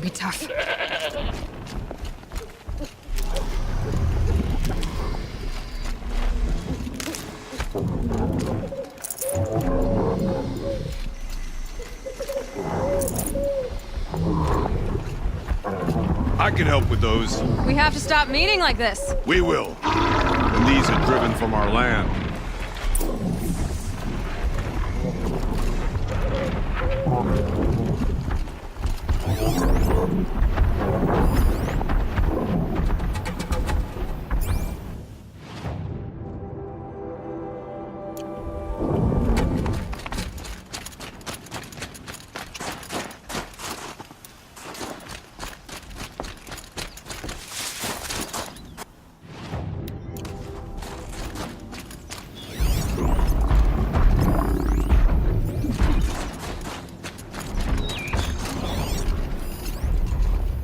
be tough. I can help with those. We have to stop meeting like this. We will. And these are driven from our land.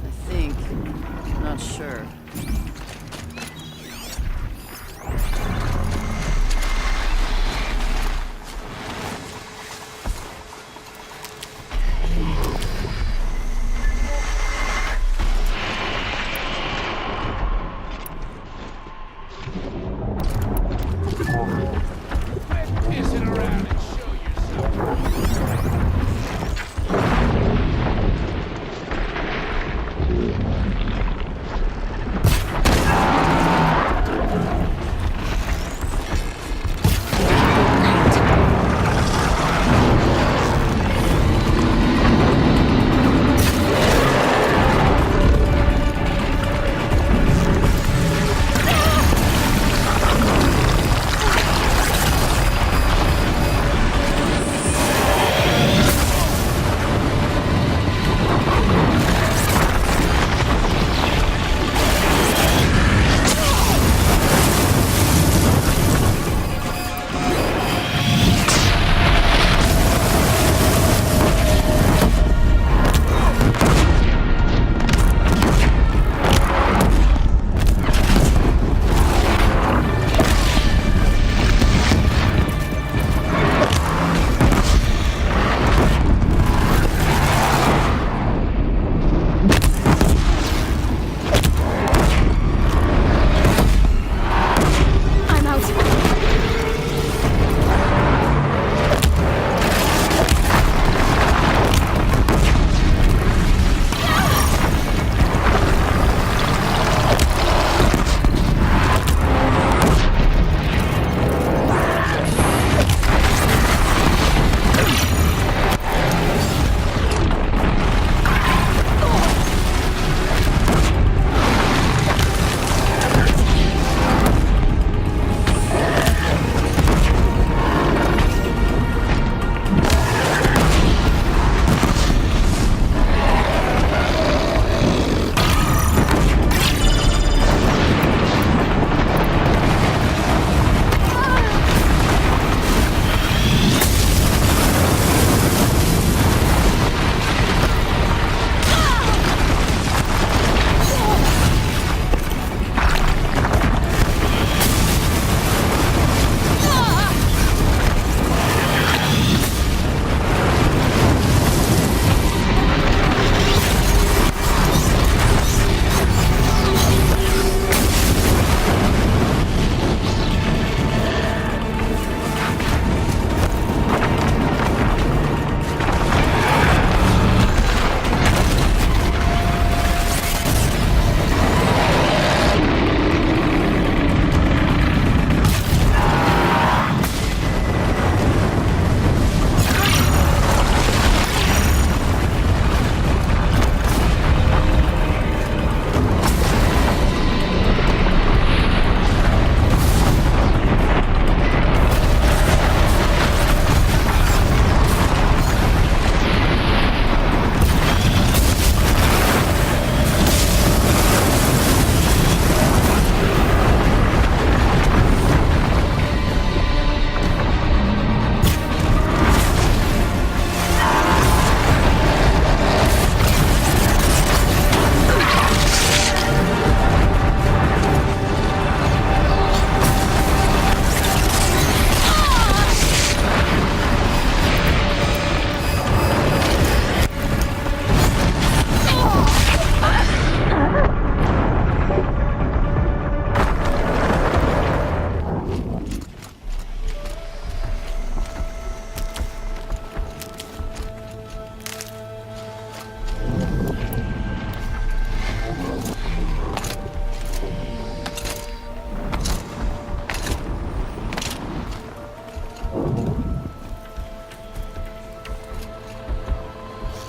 I think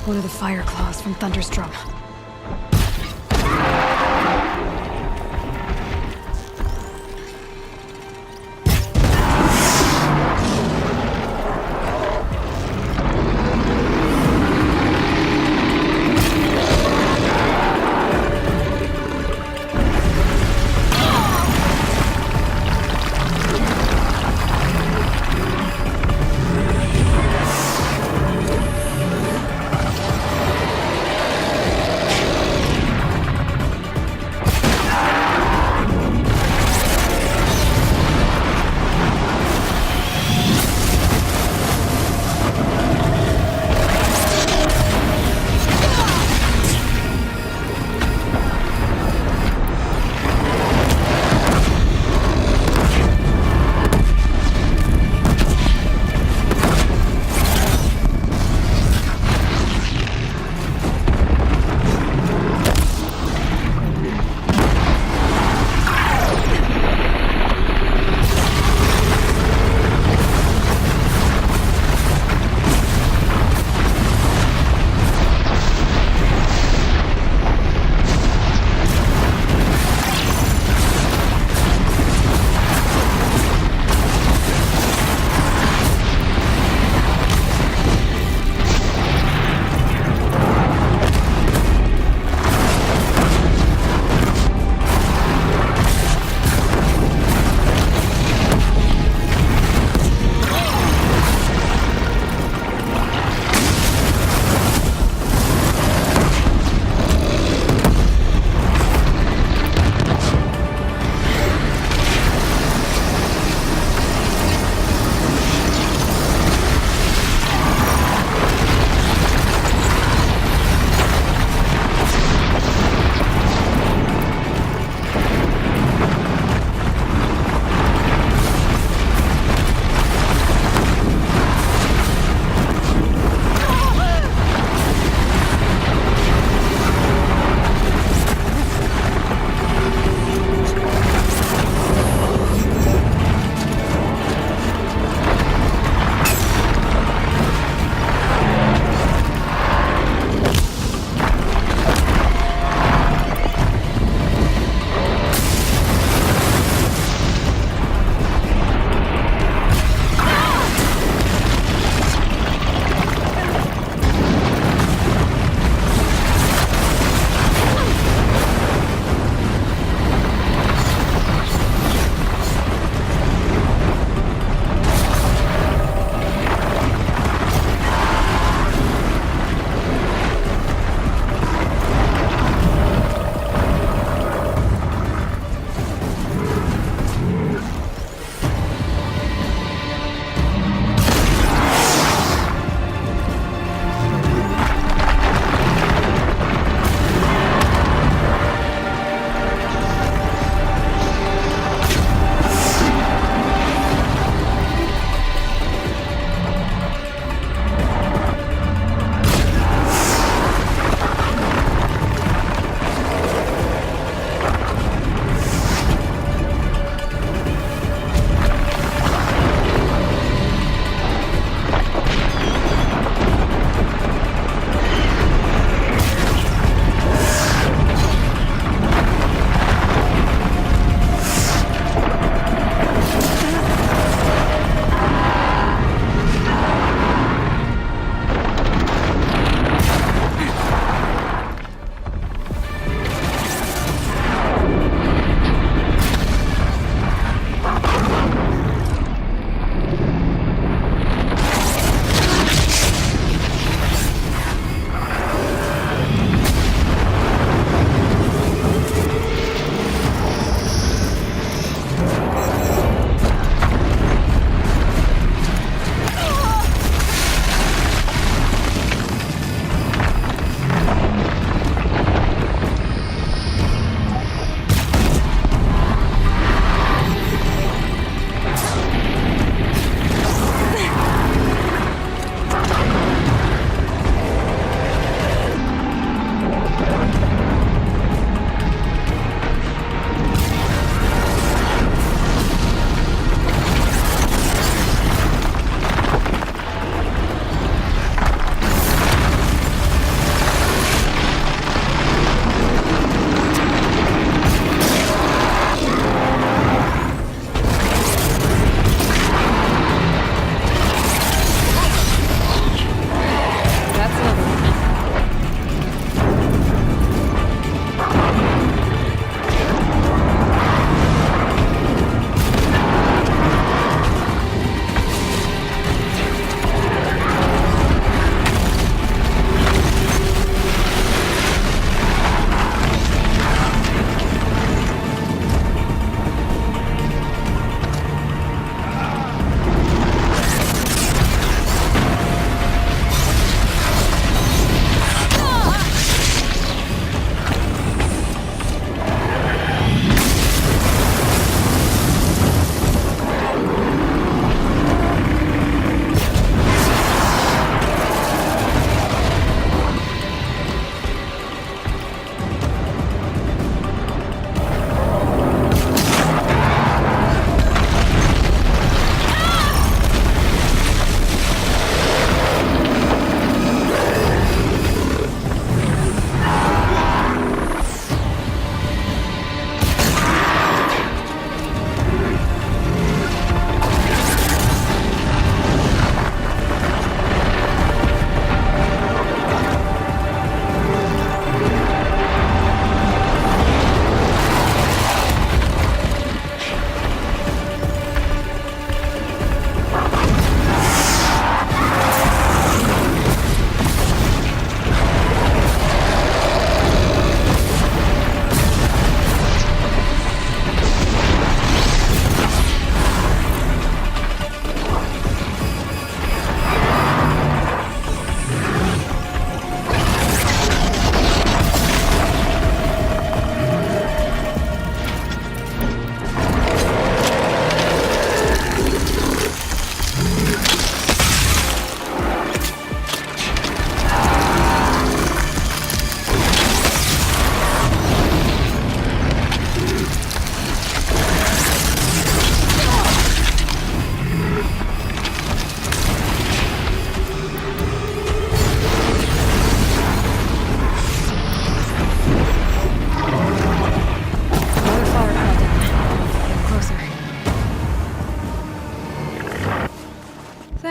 One of the fire claws from Thunderstrom.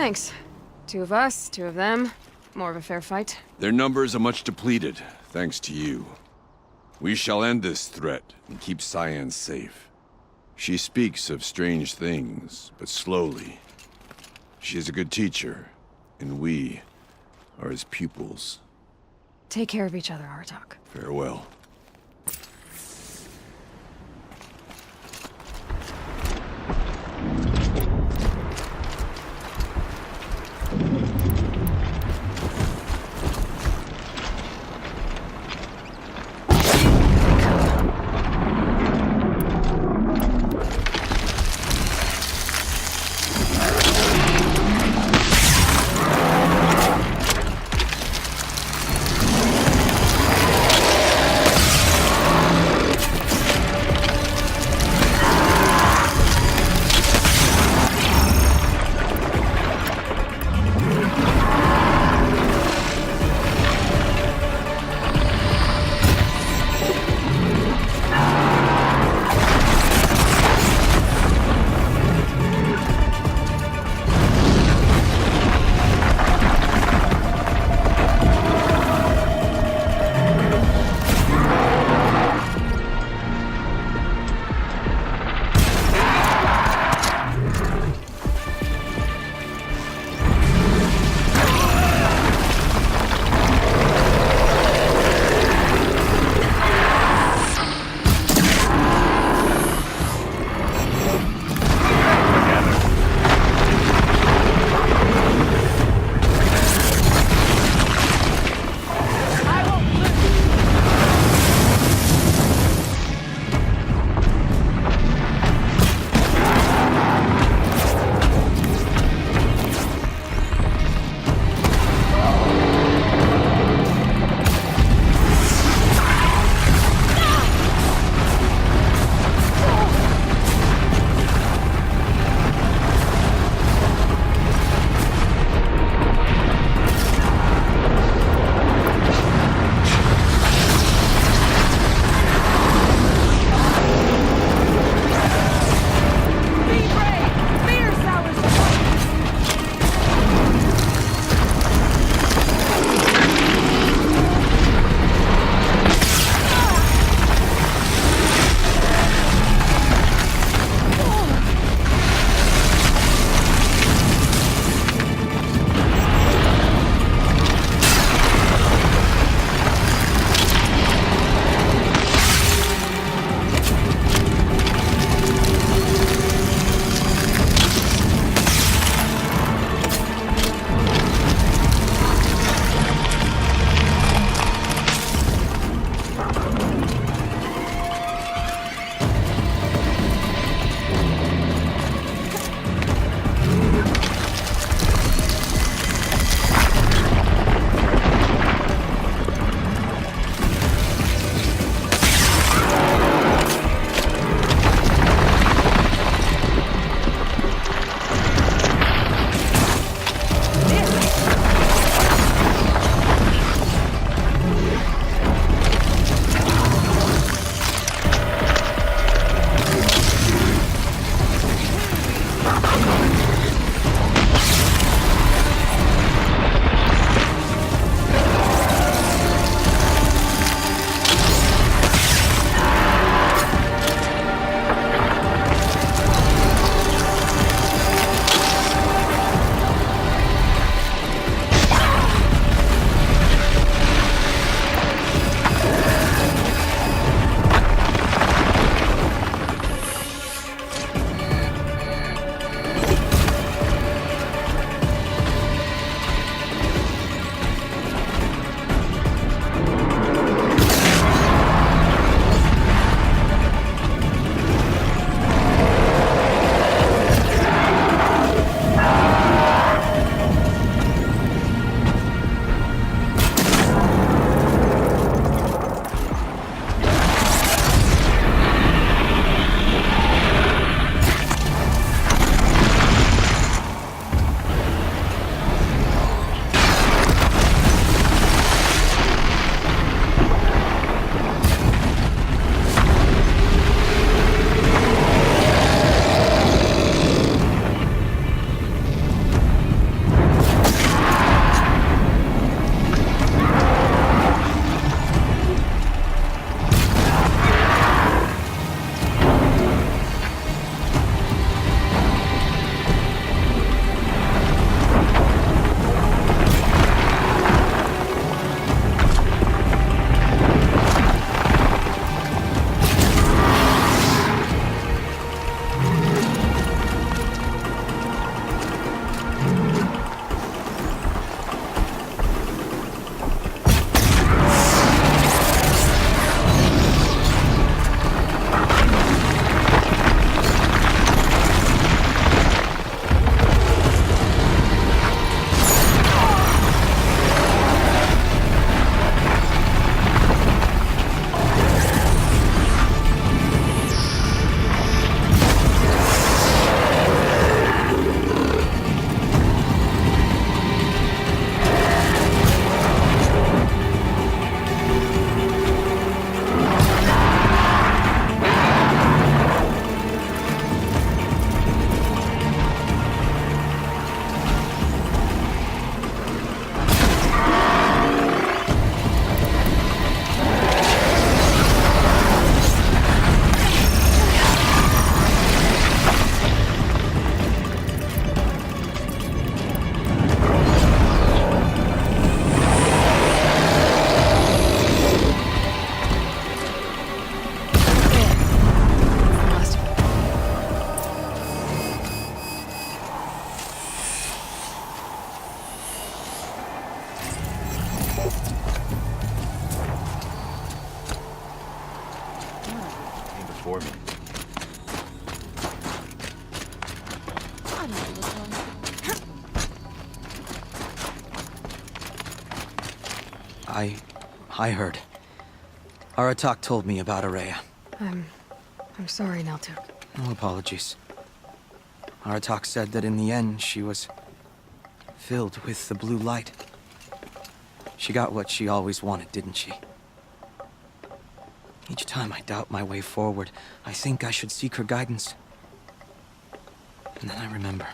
Thanks. 2 of us, 2 of them. More of a fair fight. Their numbers are much depleted, thanks to you. We shall end this threat and keep Cyan safe. She speaks of strange things, but slowly. She is a good teacher, and we are his pupils. Take care of each other, Artok. Farewell. I heard. Aratak told me about Araya. I'm sorry, Naltuk. No apologies. Aratak said that in the end, she was filled with the blue light. She got what she always wanted, didn't she? Each time I doubt my way forward, I think I should seek her guidance. And then I remember.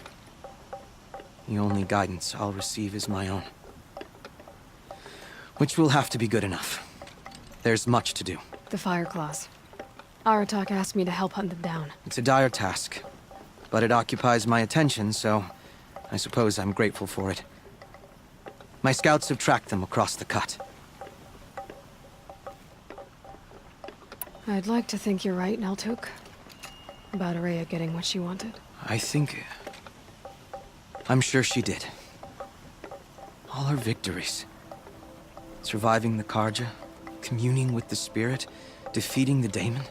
The only guidance I'll receive is my own. Which will have to be good enough. There's much to do. The Fire Claws. Aratak asked me to help hunt them down. It's a dire task, but it occupies my attention, so I suppose I'm grateful for it. My scouts have tracked them across the cut. I'd like to think you're right, Naltuk. About Araya getting what she wanted. I'm sure she did. All her victories. Surviving the Karja, communing with the spirit, defeating the daemon.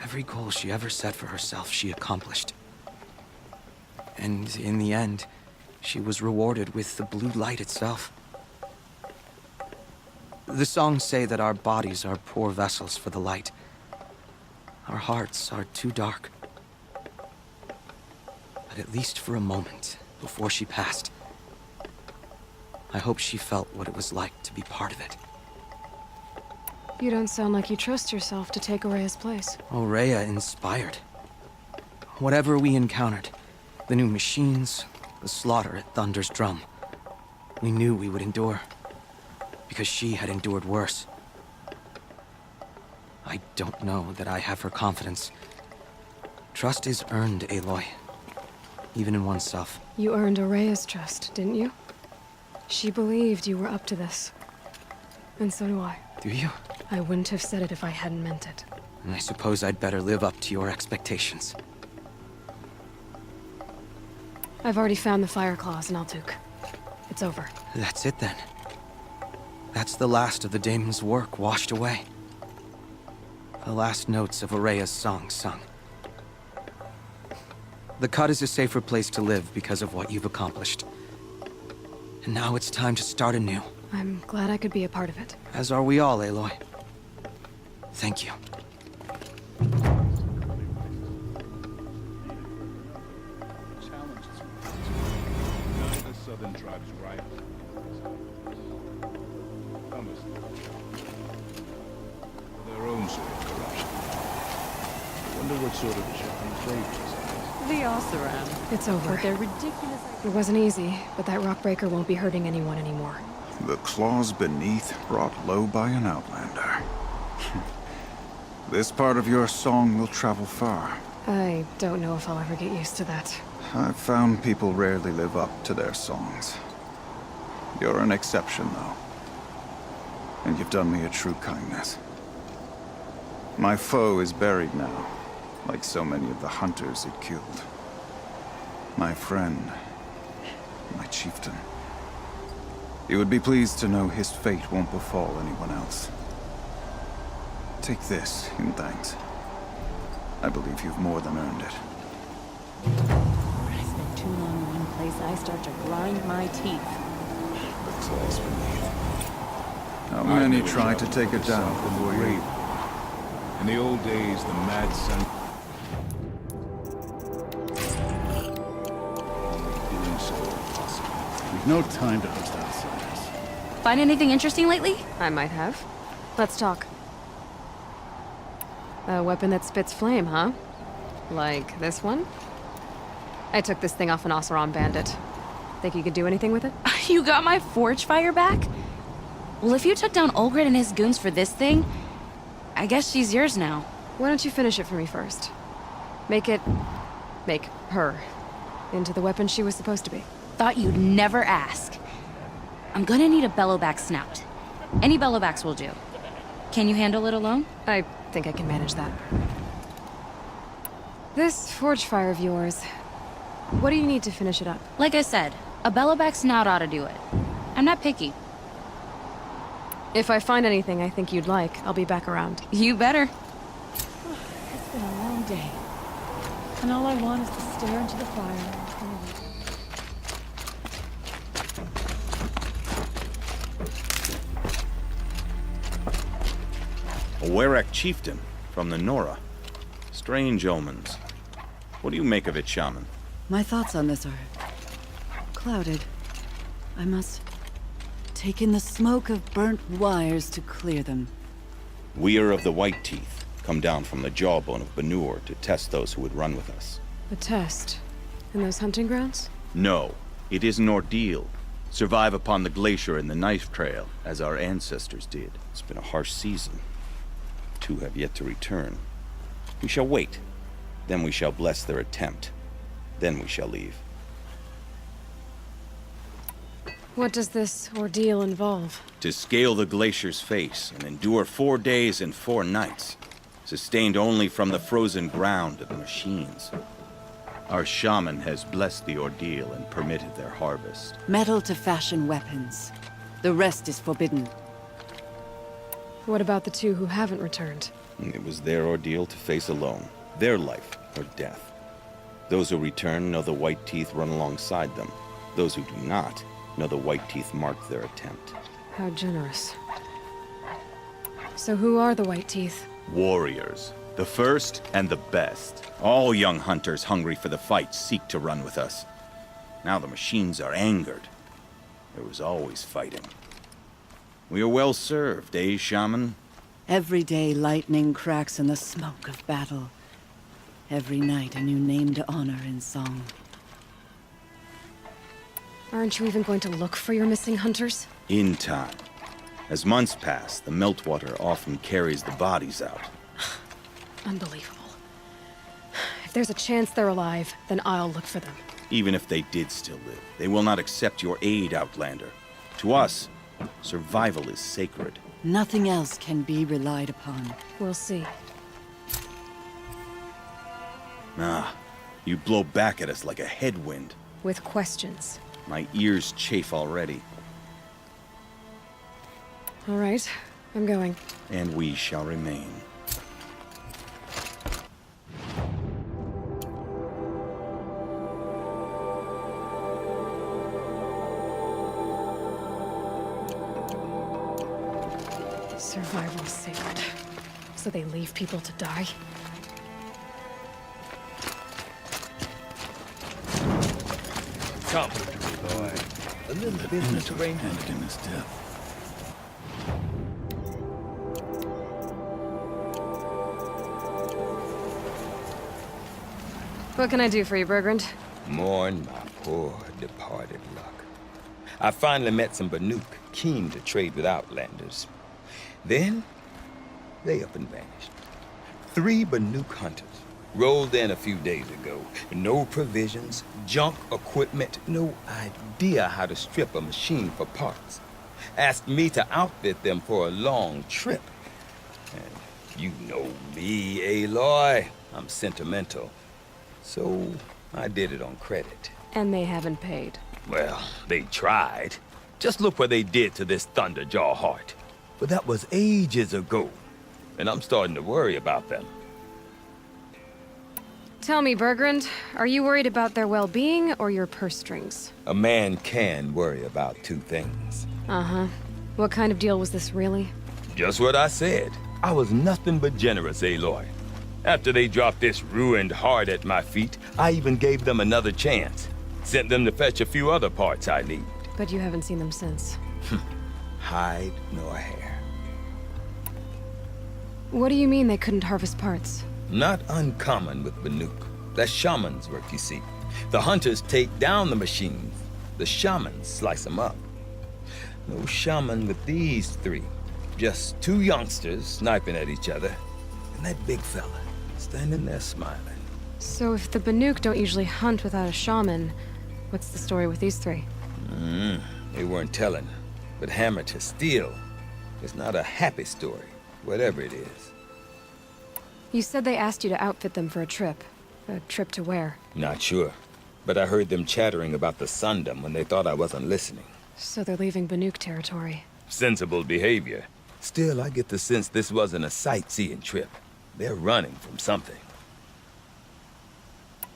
Every goal she ever set for herself, she accomplished. And in the end, she was rewarded with the blue light itself. The songs say that our bodies are poor vessels for the light. Our hearts are too dark. But at least for a moment, before she passed, I hope she felt what it was like to be part of it. You don't sound like you trust yourself to take Araya's place. Rhea inspired. Whatever we encountered, the new machines, the slaughter at Thunder's Drum, we knew we would endure, because she had endured worse. I don't know that I have her confidence. Trust is earned, Aloy. Even in oneself. You earned Araya's trust, didn't you? She believed you were up to this. And so do I. Do you? I wouldn't have said it if I hadn't meant it. And I suppose I'd better live up to your expectations. I've already found the Fire Claws in Naltuk. It's over. That's it then. That's the last of the daemon's work washed away. The last notes of Araya's song sung. The Cut is a safer place to live because of what you've accomplished. And now it's time to start anew. I'm glad I could be a part of it. As are we all, Aloy. Thank you. The southern tribes right. Their own sort of corruption. I wonder what sort of enslaved. The Oseram. It's over. But they're ridiculous. It wasn't easy, but that rockbreaker won't be hurting anyone anymore. The claws beneath, brought low by an outlander. This part of your song will travel far. I don't know if I'll ever get used to that. I've found people rarely live up to their songs. You're an exception, though. And you've done me a true kindness. My foe is buried now, like so many of the hunters it killed. My friend, my chieftain. You would be pleased to know his fate won't befall anyone else. Take this in thanks. I believe you've more than earned it. When I spend too long in one place, I start to grind my teeth. The claws beneath. How many tried to take it down before you? In the old days, the mad sun. Doing so impossible. We've no time to host outsiders. Find anything interesting lately? I might have. Let's talk. A weapon that spits flame, huh? Like this one? I took this thing off an Oseram bandit. Think you could do anything with it? You got my forge fire back? Well, if you took down Olgrid and his goons for this thing, I guess she's yours now. Why don't you finish it for me first? Make her into the weapon she was supposed to be. Thought you'd never ask. I'm gonna need a bellowback snout. Any bellowbacks will do. Can you handle it alone? I think I can manage that. This forge fire of yours, what do you need to finish it up? Like I said, a bellowback snout ought to do it. I'm not picky. If I find anything I think you'd like, I'll be back around. You better. It's been a long day. And all I want is to stare into the fire. A Werak chieftain from the NoaR. Strange omens. What do you make of it, Shaman? My thoughts on this are clouded. I must take in the smoke of burnt wires to clear them. We are of the White Teeth, come down from the jawbone of NoaR to test those who would run with us. A test? In those hunting grounds? No, it is an ordeal. Survive upon the glacier and the knife trail, as our ancestors did. It's been a harsh season. 2 have yet to return. We shall wait. Then we shall bless their attempt. Then we shall leave. What does this ordeal involve? To scale the glacier's face and endure 4 days and 4 nights, sustained only from the frozen ground of the machines. Our shaman has blessed the ordeal and permitted their harvest. Metal to fashion weapons. The rest is forbidden. What about the 2 who haven't returned? It was their ordeal to face alone. Their life or death. Those who return know the White Teeth run alongside them. Those who do not know the White Teeth marked their attempt. How generous. So who are the White Teeth? Warriors. The first and the best. All young hunters hungry for the fight seek to run with us. Now the machines are angered. There was always fighting. We are well served, eh, Shaman? Every day lightning cracks in the smoke of battle. Every night a new name to honor in song. Aren't you even going to look for your missing hunters? In time. As months pass, the meltwater often carries the bodies out. Unbelievable. If there's a chance they're alive, then I'll look for them. Even if they did still live, they will not accept your aid, Outlander. To us, survival is sacred. Nothing else can be relied upon. We'll see. Ah, you blow back at us like a headwind. With questions. My ears chafe already. All right, I'm going. And we shall remain. Survival is sacred. So they leave people to die? Come, boy. A little business arrangement in this death. What can I do for you, Bergrand? Mourn my poor departed luck. I finally met some Banuk keen to trade with Outlanders. Then, they up and vanished. 3 Banuk hunters rolled in a few days ago. No provisions, junk equipment, no idea how to strip a machine for parts. Asked me to outfit them for a long trip. And you know me, Aloy. I'm sentimental. So, I did it on credit. And they haven't paid. Well, they tried. Just look what they did to this Thunderjaw heart. But that was ages ago. And I'm starting to worry about them. Tell me, Bergrand, are you worried about their well-being or your purse strings? A man can worry about 2 things. Uh-huh. What kind of deal was this, really? Just what I said. I was nothing but generous, Aloy. After they dropped this ruined heart at my feet, I even gave them another chance. Sent them to fetch a few other parts I need. But you haven't seen them since. Hide nor hair. What do you mean they couldn't harvest parts? Not uncommon with Banuk. That's shaman's work, you see. The hunters take down the machines. The shamans slice them up. No shaman with these 3. Just 2 youngsters sniping at each other. And that big fella standing there smiling. So if the Banuk don't usually hunt without a shaman, what's the story with these 3? They weren't telling. But hammer to steel. It's not a happy story, whatever it is. You said they asked you to outfit them for a trip. A trip to where? Not sure. But I heard them chattering about the Sundom when they thought I wasn't listening. So they're leaving Banuk territory. Sensible behavior. Still, I get the sense this wasn't a sightseeing trip. They're running from something.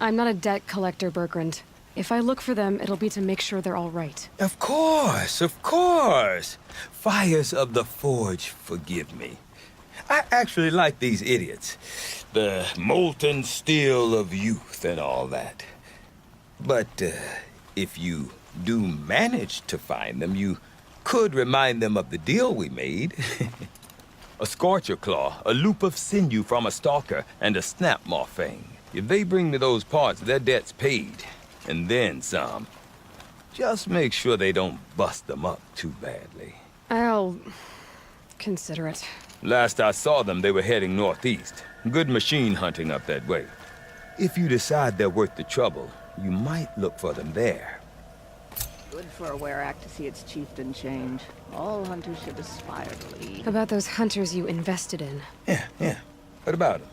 I'm not a debt collector, Bergrand. If I look for them, it'll be to make sure they're all right. Of course, of course. Fires of the Forge, forgive me. I actually like these idiots. The molten steel of youth and all that. But if you do manage to find them, you could remind them of the deal we made. A scorcher claw, a loop of sinew from a stalker, and a snapmaw fang. If they bring me those parts, their debt's paid. And then some. Just make sure they don't bust them up too badly. I'll consider it. Last I saw them, they were heading northeast. Good machine hunting up that way. If you decide they're worth the trouble, you might look for them there. Good for a Werak to see its chieftain change. All hunters should aspire to lead. About those hunters you invested in. Yeah. What about them?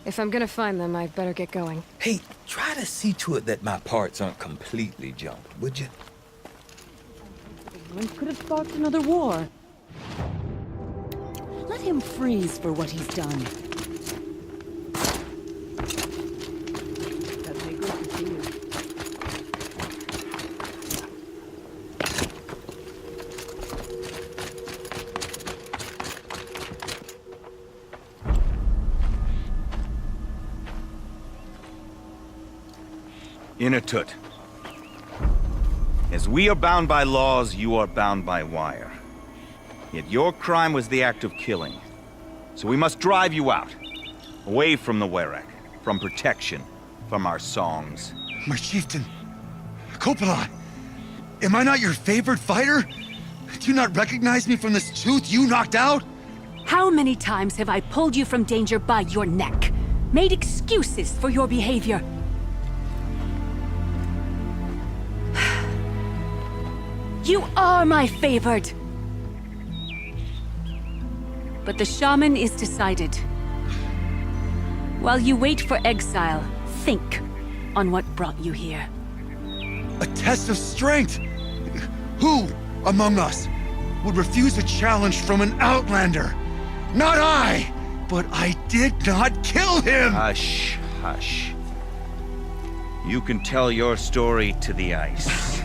If I'm gonna find them, I'd better get going. Hey, try to see to it that my parts aren't completely junked, would you? One could have sparked another war. Let him freeze for what he's done. Does me good to see you. Inatut. As we are bound by laws, you are bound by wire. Yet your crime was the act of killing. So we must drive you out. Away from the Werak. From protection. From our songs. My chieftain. Copeland. Am I not your favorite fighter? Do you not recognize me from this tooth you knocked out? How many times have I pulled you from danger by your neck? Made excuses for your behavior? You are my favored! But the shaman is decided. While you wait for exile, think on what brought you here. A test of strength! Who among us would refuse a challenge from an outlander? Not I! But I did not kill him! Hush, hush. You can tell your story to the ice.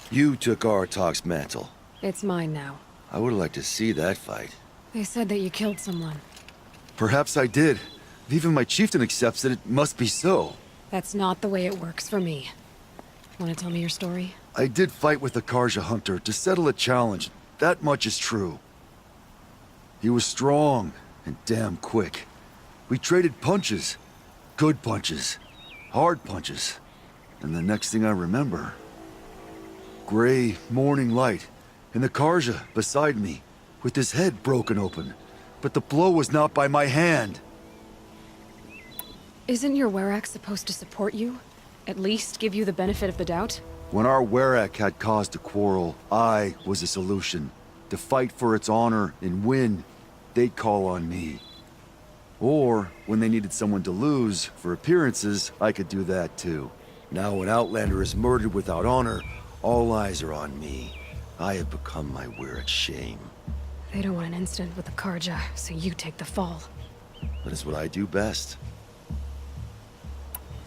You took Artok's mantle. It's mine now. I would have liked to see that fight. They said that you killed someone. Perhaps I did. If even my chieftain accepts it, it must be so. That's not the way it works for me. Want to tell me your story? I did fight with the Karja hunter to settle a challenge. That much is true. He was strong and damn quick. We traded punches. Good punches. Hard punches. And the next thing I remember... gray morning light, and the Karja beside me, with his head broken open. But the blow was not by my hand. Isn't your Werak supposed to support you? At least give you the benefit of the doubt? When our Werak had cause to quarrel, I was a solution. To fight for its honor and win, they'd call on me. Or, when they needed someone to lose, for appearances, I could do that too. Now when Outlander is murdered without honor, all eyes are on me. I have become my Werak's shame. They don't want an incident with the Karja, so you take the fall. That is what I do best.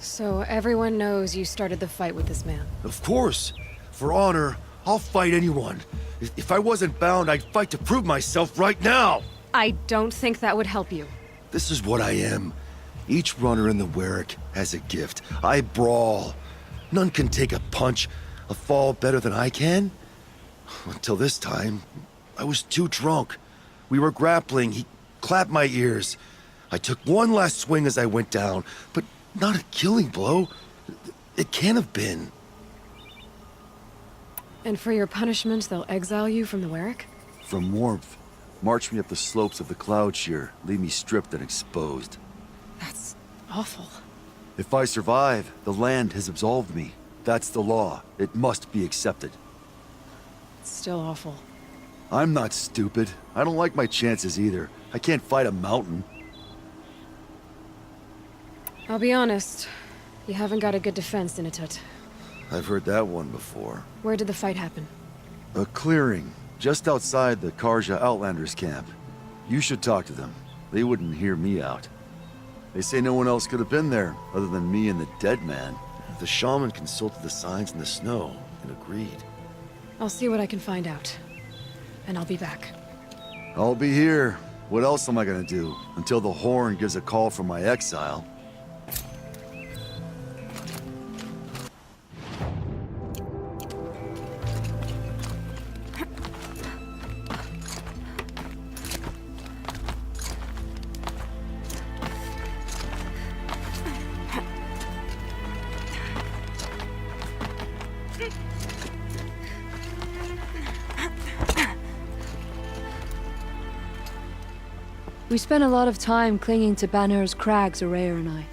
So everyone knows you started the fight with this man? Of course! For honor, I'll fight anyone. If I wasn't bound, I'd fight to prove myself right now! I don't think that would help you. This is what I am. Each runner in the Werak has a gift. I brawl. None can take a punch, a fall better than I can. Until this time, I was too drunk. We were grappling, he clapped my ears. I took one last swing as I went down, but not a killing blow. It can't have been. And for your punishment, they'll exile you from the Werak? From warmth. March me up the slopes of the Cloud Shear, leave me stripped and exposed. That's awful. If I survive, the land has absolved me. That's the law. It must be accepted. It's still awful. I'm not stupid. I don't like my chances either. I can't fight a mountain. I'll be honest. You haven't got a good defense, Inatut. I've heard that one before. Where did the fight happen? A clearing, just outside the Karja Outlanders camp. You should talk to them. They wouldn't hear me out. They say no one else could have been there, other than me and the dead man. The shaman consulted the signs in the snow and agreed. I'll see what I can find out. And I'll be back. I'll be here. What else am I gonna do? Until the horn gives a call from my exile. We spent a lot of time clinging to Banner's crags, Araya and I.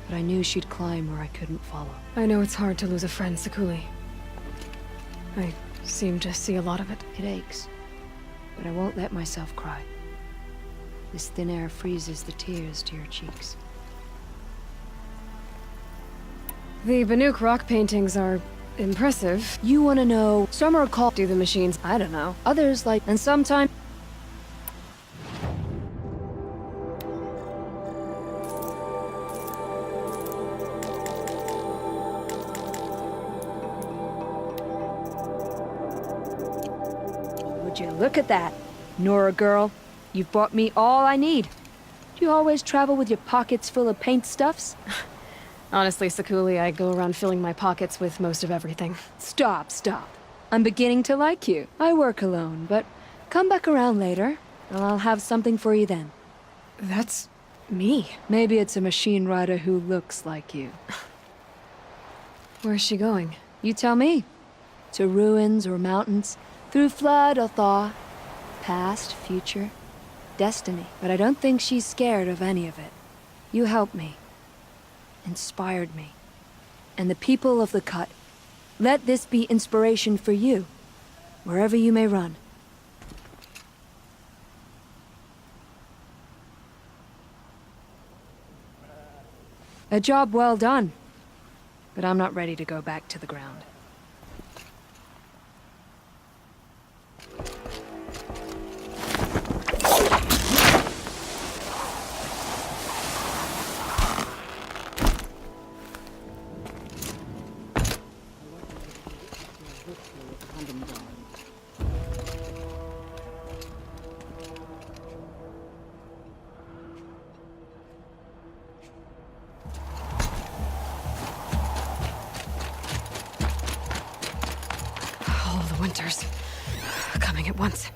But I knew she'd climb where I couldn't follow. I know it's hard to lose a friend, Sakuli. I seem to see a lot of it. It aches. But I won't let myself cry. This thin air freezes the tears to your cheeks. The Banuk rock paintings are impressive. You want to know, some are called... Do the machines, I don't know. Others like... And sometimes... Would you look at that? NoaR girl, you've bought me all I need. Do you always travel with your pockets full of paint stuffs? Honestly, Sakuli, I go around filling my pockets with most of everything. Stop. I'm beginning to like you. I work alone, but come back around later, and I'll have something for you then. That's... me? Maybe it's a machine rider who looks like you. Where's she going? You tell me. To ruins or mountains, through flood or thaw, past, future, destiny. But I don't think she's scared of any of it. You helped me. Inspired me. And the people of the Cut. Let this be inspiration for you, wherever you may run. A job well done. But I'm not ready to go back to the ground. All the winters. Coming at once.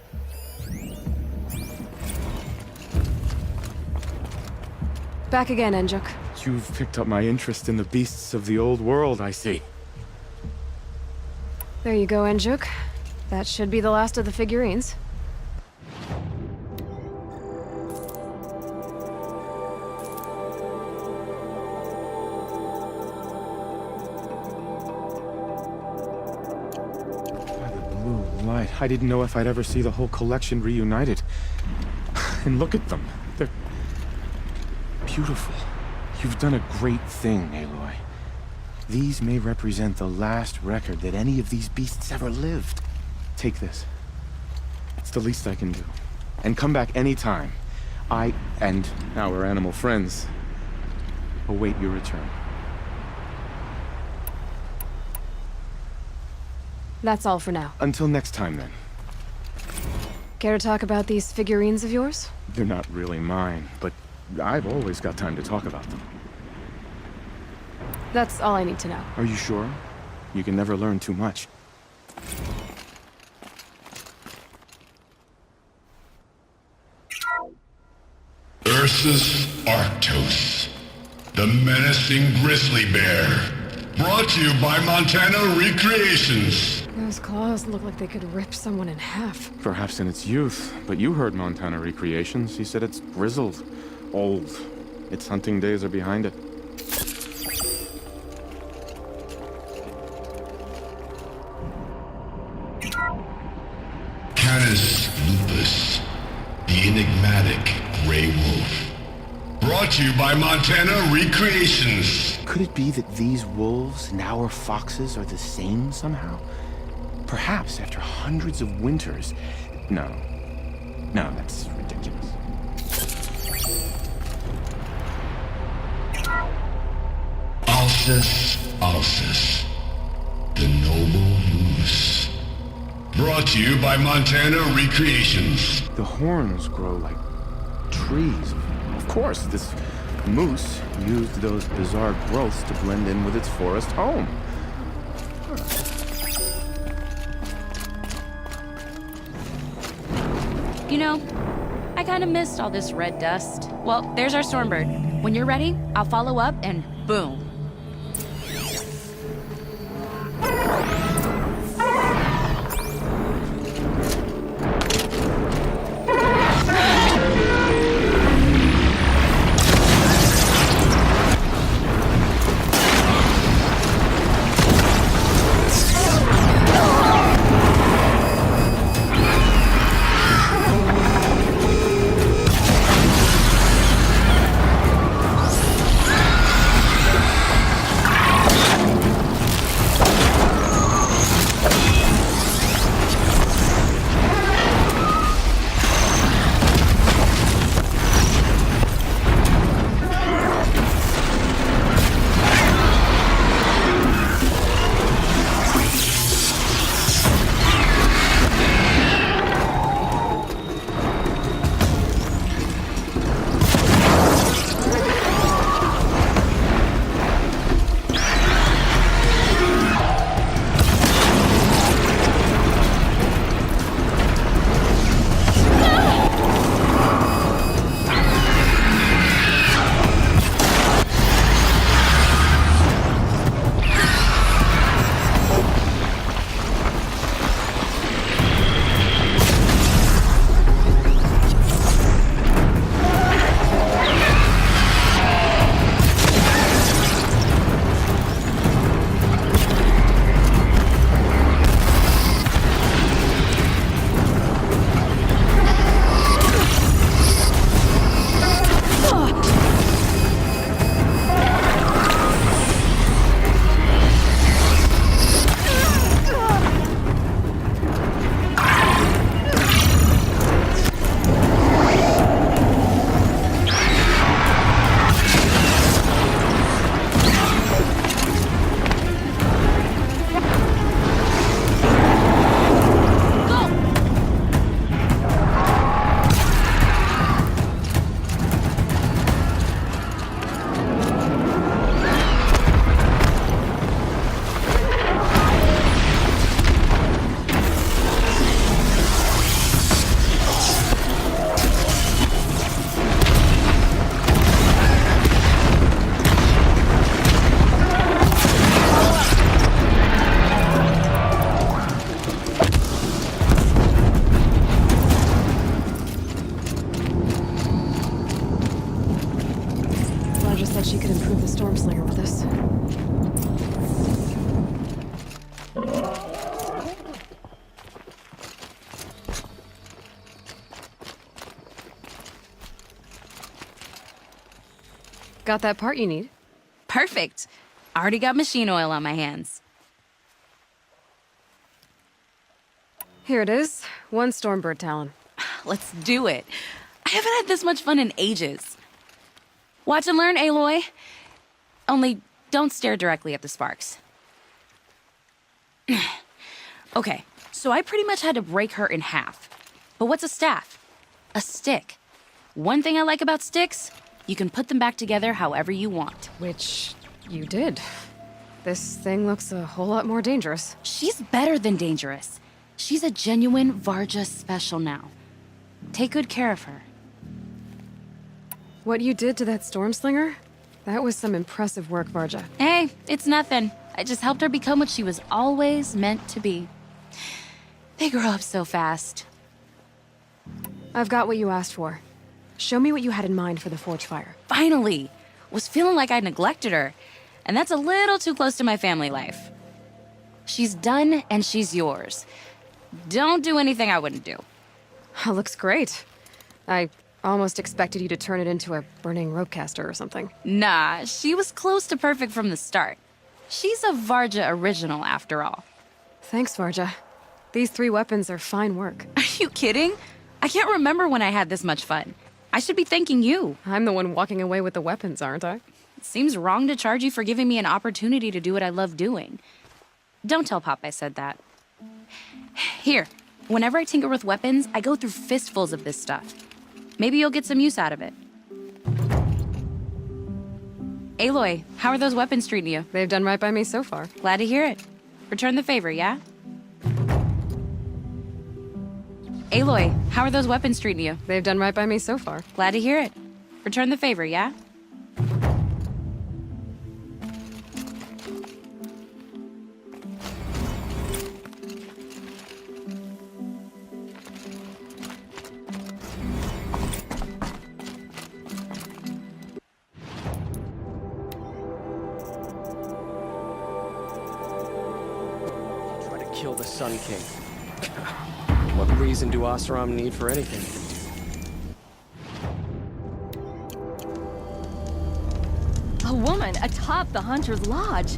Back again, Enjuk. You've picked up my interest in the beasts of the old world, I see. There you go, Enjuk. That should be the last of the figurines. I didn't know if I'd ever see the whole collection reunited. And look at them. They're beautiful. You've done a great thing, Aloy. These may represent the last record that any of these beasts ever lived. Take this. It's the least I can do. And come back anytime. I and our animal friends await your return. That's all for now. Until next time, then. Care to talk about these figurines of yours? They're not really mine, but I've always got time to talk about them. That's all I need to know. Are you sure? You can never learn too much. Ursus Arctos, the menacing grizzly bear. Brought to you by Montana Recreations. Those claws look like they could rip someone in half. Perhaps in its youth, but you heard Montana Recreations. He said it's grizzled, old. Its hunting days are behind it. the enigmatic Grey Wolf. Brought to you by Montana Recreations. Could it be that these wolves and our foxes are the same somehow? Perhaps after hundreds of winters. No, that's ridiculous. Alsus, the noble moose. Brought to you by Montana Recreations. The horns grow like trees. Of course, this moose used those bizarre growths to blend in with its forest home. You know, I kind of missed all this red dust. Well, there's our Stormbird. When you're ready, I'll follow up and boom. Got that part you need? Perfect. Already got machine oil on my hands. Here it is. 1 Stormbird talon. Let's do it. I haven't had this much fun in ages. Watch and learn, Aloy. Only don't stare directly at the sparks. Okay, so I pretty much had to break her in half. But what's a staff? A stick. One thing I like about sticks, you can put them back together however you want. Which you did. This thing looks a whole lot more dangerous. She's better than dangerous. She's a genuine Varja special now. Take good care of her. What you did to that Stormslinger? That was some impressive work, Varja. Hey, it's nothing. I just helped her become what she was always meant to be. They grow up so fast. I've got what you asked for. Show me what you had in mind for the forge fire. Finally! Was feeling like I neglected her. And that's a little too close to my family life. She's done and she's yours. Don't do anything I wouldn't do. Looks great. I almost expected you to turn it into a burning ropecaster or something. Nah, she was close to perfect from the start. She's a Varja original, after all. Thanks, Varja. These 3 weapons are fine work. Are you kidding? I can't remember when I had this much fun. I should be thanking you. I'm the one walking away with the weapons, aren't I? It seems wrong to charge you for giving me an opportunity to do what I love doing. Don't tell Pop I said that. Here, whenever I tinker with weapons, I go through fistfuls of this stuff. Maybe you'll get some use out of it. Aloy, how are those weapons treating you? They've done right by me so far. Glad to hear it. Return the favor, yeah? Aloy, how are those weapons treating you? They've done right by me so far. Glad to hear it. Return the favor, yeah? Try to kill the Sun King. What reason do Oseram need for anything? A woman atop the Hunter's Lodge.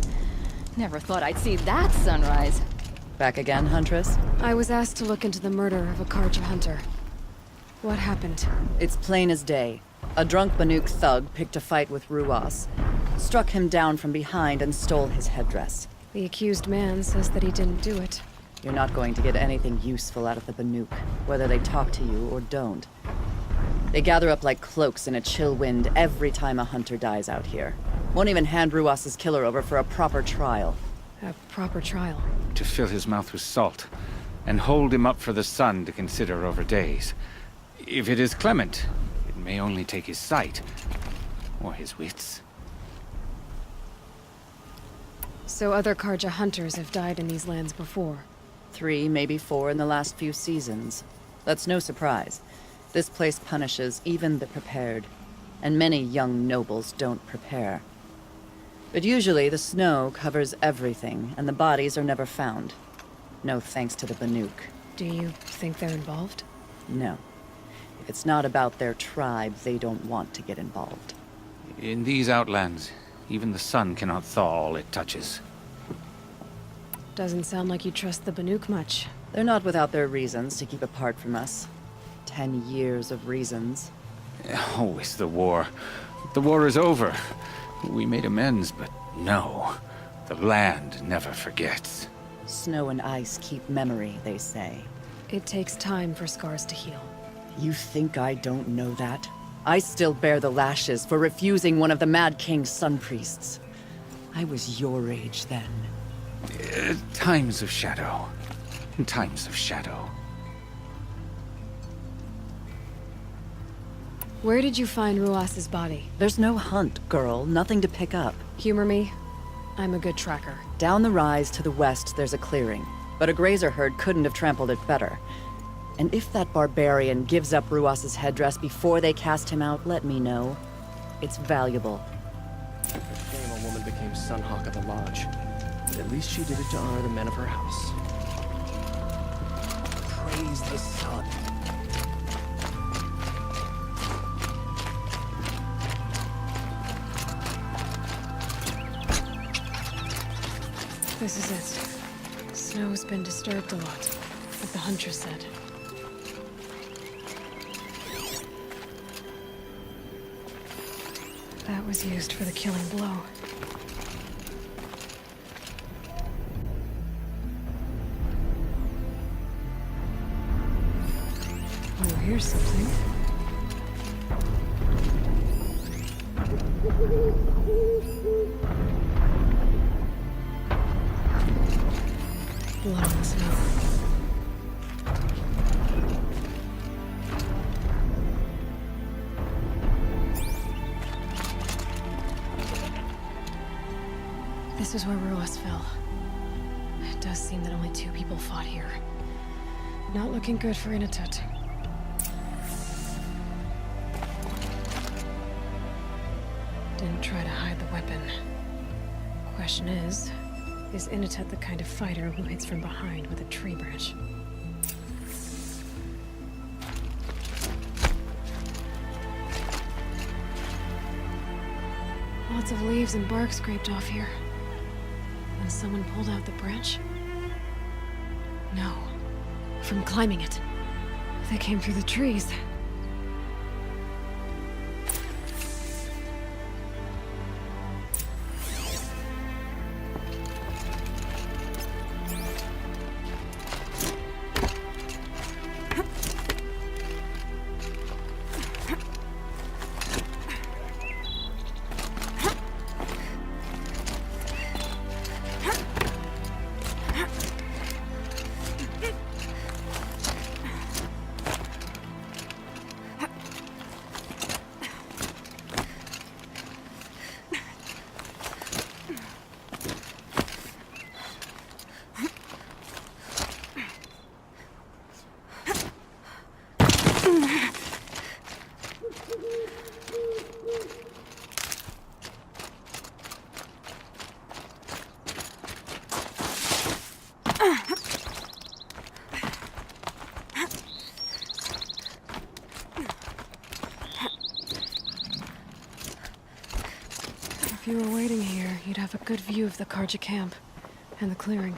Never thought I'd see that sunrise. Back again, Huntress? I was asked to look into the murder of a Karja hunter. What happened? It's plain as day. A drunk Banuk thug picked a fight with Ruas, struck him down from behind and stole his headdress. The accused man says that he didn't do it. You're not going to get anything useful out of the Banuk, whether they talk to you or don't. They gather up like cloaks in a chill wind every time a hunter dies out here. Won't even hand Ruas's killer over for a proper trial. A proper trial? To fill his mouth with salt, and hold him up for the sun to consider over days. If it is clement, it may only take his sight, or his wits. So other Karja hunters have died in these lands before? 3, maybe 4 in the last few seasons. That's no surprise. This place punishes even the prepared, and many young nobles don't prepare. But usually the snow covers everything, and the bodies are never found. No thanks to the Banuk. Do you think they're involved? No. If it's not about their tribe, they don't want to get involved. In these outlands, even the sun cannot thaw all it touches. Doesn't sound like you trust the Banuk much. They're not without their reasons to keep apart from us. 10 years of reasons. Always the war. The war is over. We made amends, but no. The land never forgets. Snow and ice keep memory, they say. It takes time for scars to heal. You think I don't know that? I still bear the lashes for refusing one of the Mad King's sun priests. I was your age then. Times of shadow. Times of shadow. Where did you find Ruas's body? There's no hunt, girl. Nothing to pick up. Humor me. I'm a good tracker. Down the rise to the west, there's a clearing. But a grazer herd couldn't have trampled it better. And if that barbarian gives up Ruas's headdress before they cast him out, let me know. It's valuable. It's a shame a woman became Sunhawk of the Lodge. But at least she did it to honor the men of her house. Praise the sun. This is it. Snow's been disturbed a lot, like the Huntress said. That was used for the killing blow. Oh, here's something. Blood on the snow. This is where Ruas fell. It does seem that only 2 people fought here. Not looking good for Inatut. Didn't try to hide the weapon. Question is Inatut the kind of fighter who hits from behind with a tree branch? Lots of leaves and bark scraped off here. And someone pulled out the branch? No. From climbing it. They came through the trees. If you were waiting here, you'd have a good view of the Karja camp and the clearing.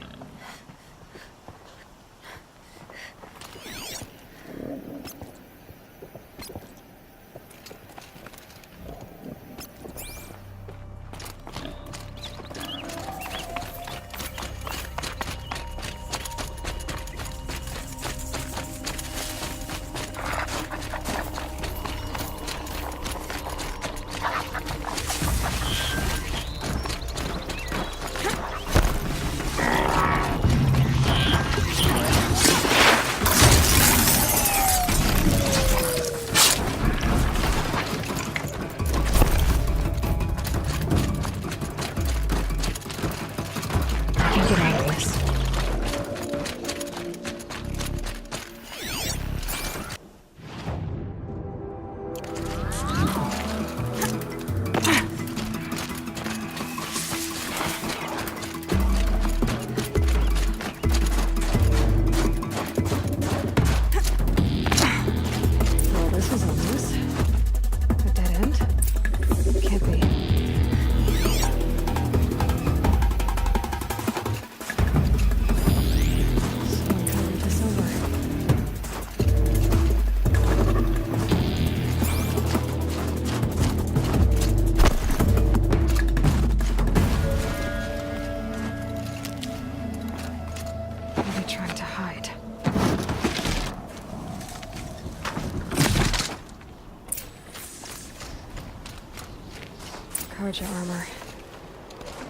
Karja armor.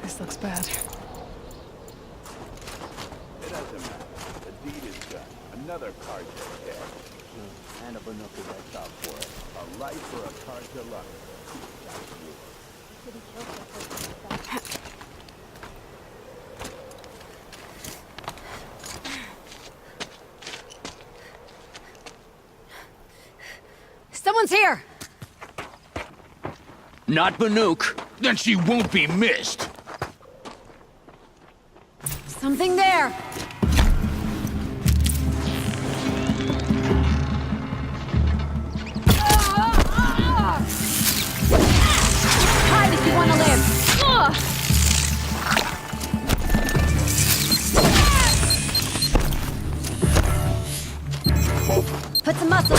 This looks bad. It doesn't matter. The deed is done. Another Karja is dead. And a Banuka that's out for it. A life for a Karja luck. Someone's here! Not Banuk. Then she won't be missed. Something there! Hide if you want to live! Put some muscle!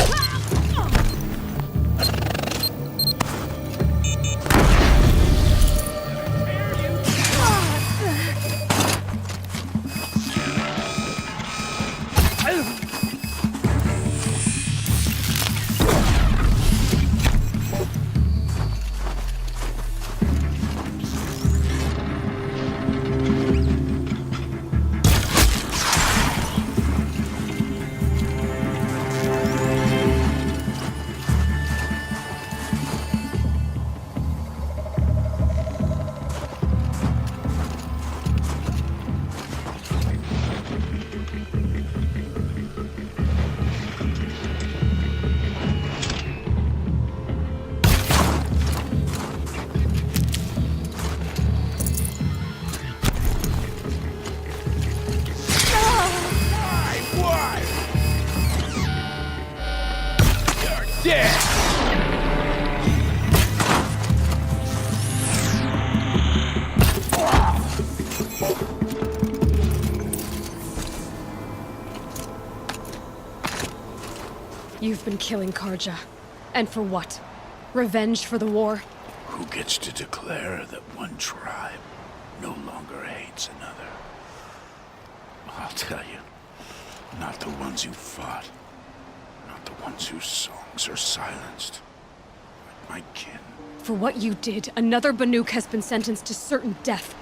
been killing Karja. And for what? Revenge for the war? Who gets to declare that one tribe no longer hates another? I'll tell you, not the ones who fought, not the ones whose songs are silenced, but my kin. For what you did, another Banuk has been sentenced to certain death.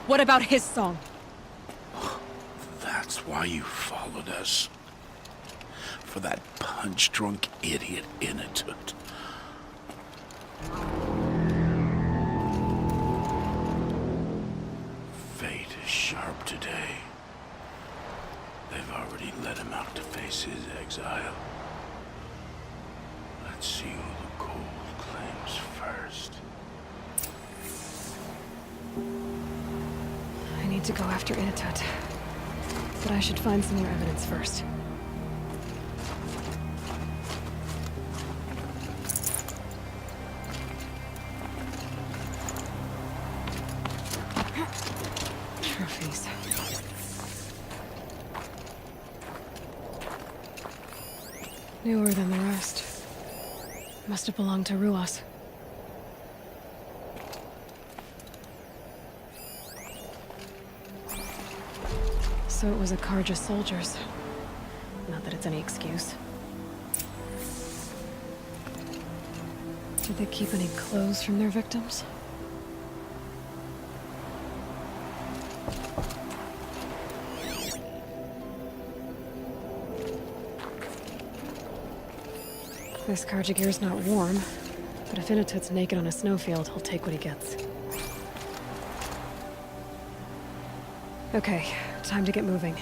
What about his song? That's why you followed us. For that punch-drunk idiot Inatut. Fate is sharp today. They've already let him out to face his exile. Let's see who the cold claims first. I need to go after Inatut. But I should find some more evidence first. Trophies. Newer than the rest. Must have belonged to Ruas. So it was a Karja soldiers. Not that it's any excuse. Did they keep any clothes from their victims? This Karja gear's not warm, but if Inatut's naked on a snowfield, he'll take what he gets. Okay, time to get moving.